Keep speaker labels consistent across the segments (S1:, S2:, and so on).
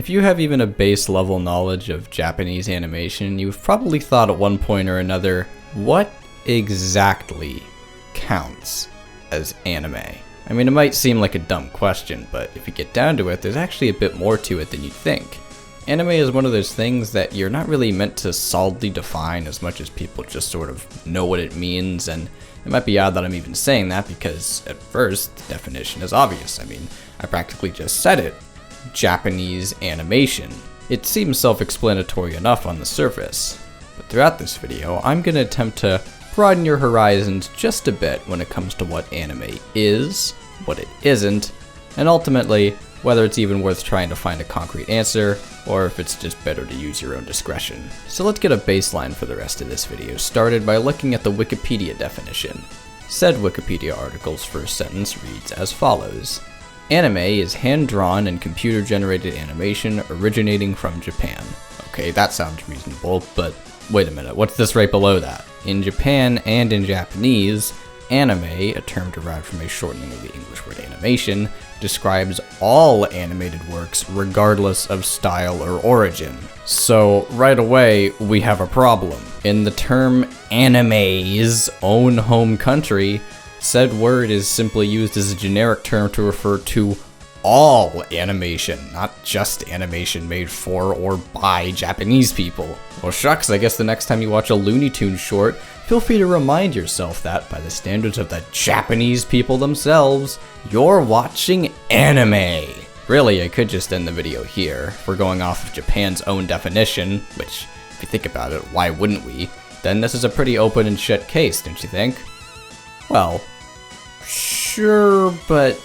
S1: If you have even a base level knowledge of Japanese animation, you've probably thought at one point or another, what exactly counts as anime? I mean, it might seem like a dumb question, but if you get down to it, there's actually a bit more to it than you'd think. Anime is one of those things that you're not really meant to solidly define as much as people just sort of know what it means, and it might be odd that I'm even saying that because at first, the definition is obvious. I mean, I practically just said it. Japanese animation. It seems self-explanatory enough on the surface, but throughout this video, I'm going to attempt to broaden your horizons just a bit when it comes to what anime is, what it isn't, and ultimately, whether it's even worth trying to find a concrete answer, or if it's just better to use your own discretion. So let's get a baseline for the rest of this video started by looking at the Wikipedia definition. Said Wikipedia article's first sentence reads as follows. Anime is hand-drawn and computer-generated animation originating from Japan. Okay, that sounds reasonable, but wait a minute, what's this right below that? In Japan and in Japanese, anime, a term derived from a shortening of the English word animation, describes all animated works regardless of style or origin. So right away, we have a problem. In the term anime's own home country, said word is simply used as a generic term to refer to all animation, not just animation made for or by Japanese people. Well shucks, I guess the next time you watch a Looney Tunes short, feel free to remind yourself that, by the standards of the Japanese people themselves, you're watching anime. Really, I could just end the video here. If we're going off of Japan's own definition, which, if you think about it, why wouldn't we? Then this is a pretty open and shut case, don't you think? Well, sure, but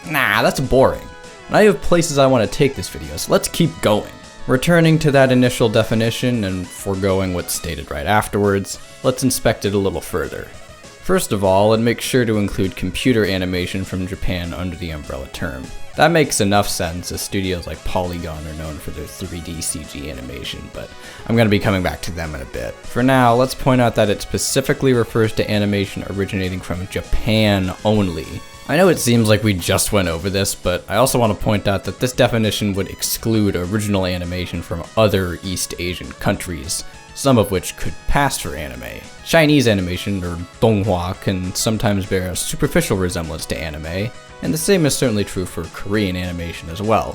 S1: nah, that's boring. And I have places I want to take this video, so let's keep going. Returning to that initial definition and foregoing what's stated right afterwards, let's inspect it a little further. First of all, and make sure to include computer animation from Japan under the umbrella term. That makes enough sense, as studios like Polygon are known for their 3D CG animation, but I'm going to be coming back to them in a bit. For now, let's point out that it specifically refers to animation originating from Japan only. I know it seems like we just went over this, but I also want to point out that this definition would exclude original animation from other East Asian countries, some of which could pass for anime. Chinese animation, or donghua, can sometimes bear a superficial resemblance to anime, and the same is certainly true for Korean animation as well.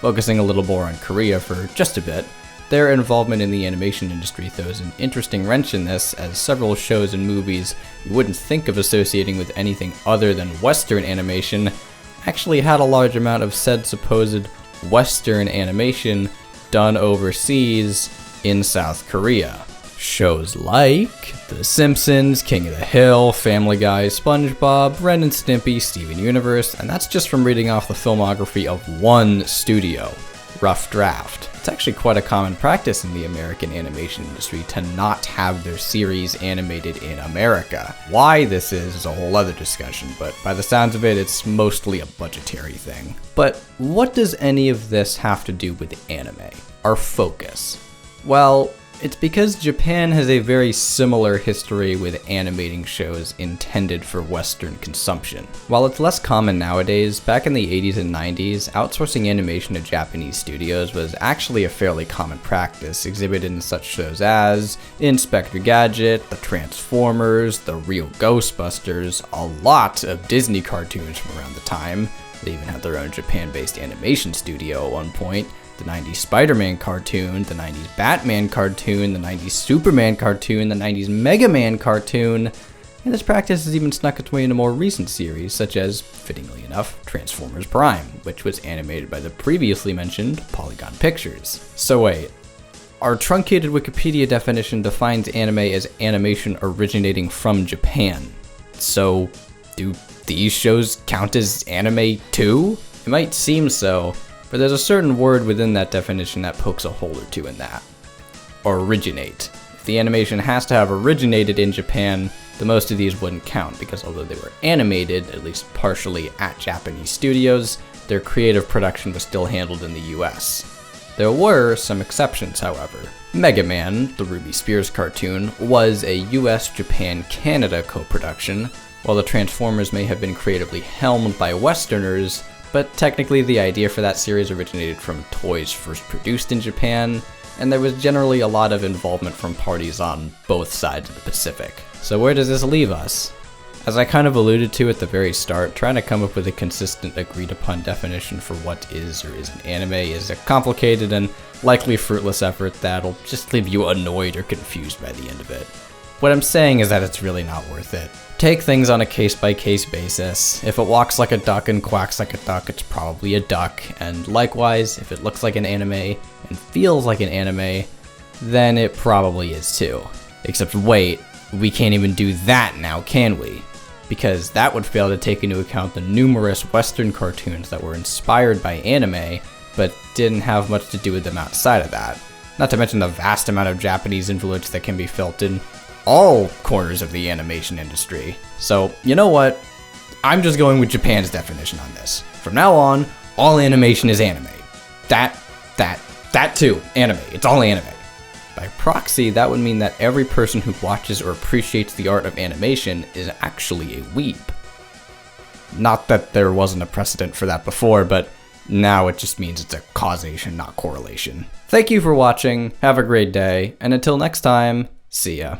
S1: Focusing a little more on Korea for just a bit, their involvement in the animation industry throws an interesting wrench in this, as several shows and movies you wouldn't think of associating with anything other than Western animation actually had a large amount of said supposed Western animation done overseas in South Korea. Shows like The Simpsons, King of the Hill, Family Guy, SpongeBob, Ren and Stimpy, Steven Universe, and that's just from reading off the filmography of one studio, Rough Draft. It's actually quite a common practice in the American animation industry to not have their series animated in America. Why this is a whole other discussion, but by the sounds of it, it's mostly a budgetary thing. But what does any of this have to do with anime? Our focus? Well, it's because Japan has a very similar history with animating shows intended for Western consumption. While it's less common nowadays, back in the 80s and 90s, outsourcing animation to Japanese studios was actually a fairly common practice, exhibited in such shows as Inspector Gadget, The Transformers, The Real Ghostbusters, a lot of Disney cartoons from around the time. They even had their own Japan-based animation studio at one point. The 90s Spider-Man cartoon, the 90s Batman cartoon, the 90s Superman cartoon, the 90s Mega Man cartoon, and this practice has even snuck its way into more recent series, such as, fittingly enough, Transformers Prime, which was animated by the previously mentioned Polygon Pictures. So wait, our truncated Wikipedia definition defines anime as animation originating from Japan. So, do these shows count as anime too? It might seem so, but there's a certain word within that definition that pokes a hole or two in that. Originate. If the animation has to have originated in Japan, then most of these wouldn't count, because although they were animated, at least partially at Japanese studios, their creative production was still handled in the US. There were some exceptions, however. Mega Man, the Ruby Spears cartoon, was a US-Japan-Canada co-production, while the Transformers may have been creatively helmed by Westerners, but technically the idea for that series originated from toys first produced in Japan, and there was generally a lot of involvement from parties on both sides of the Pacific. So where does this leave us? As I kind of alluded to at the very start, trying to come up with a consistent agreed upon definition for what is or isn't anime is a complicated and likely fruitless effort that'll just leave you annoyed or confused by the end of it. What I'm saying is that it's really not worth it. Take things on a case-by-case basis. If it walks like a duck and quacks like a duck, it's probably a duck, and likewise, if it looks like an anime and feels like an anime, then it probably is too. Except wait, we can't even do that now, can we? Because that would fail to take into account the numerous Western cartoons that were inspired by anime, but didn't have much to do with them outside of that. Not to mention the vast amount of Japanese influence that can be felt in all corners of the animation industry. So, you know what? I'm just going with Japan's definition on this. From now on, all animation is anime. That too, anime. It's all anime. By proxy, that would mean that every person who watches or appreciates the art of animation is actually a weeb. Not that there wasn't a precedent for that before, but now it just means it's a causation, not correlation. Thank you for watching, have a great day, and until next time, see ya.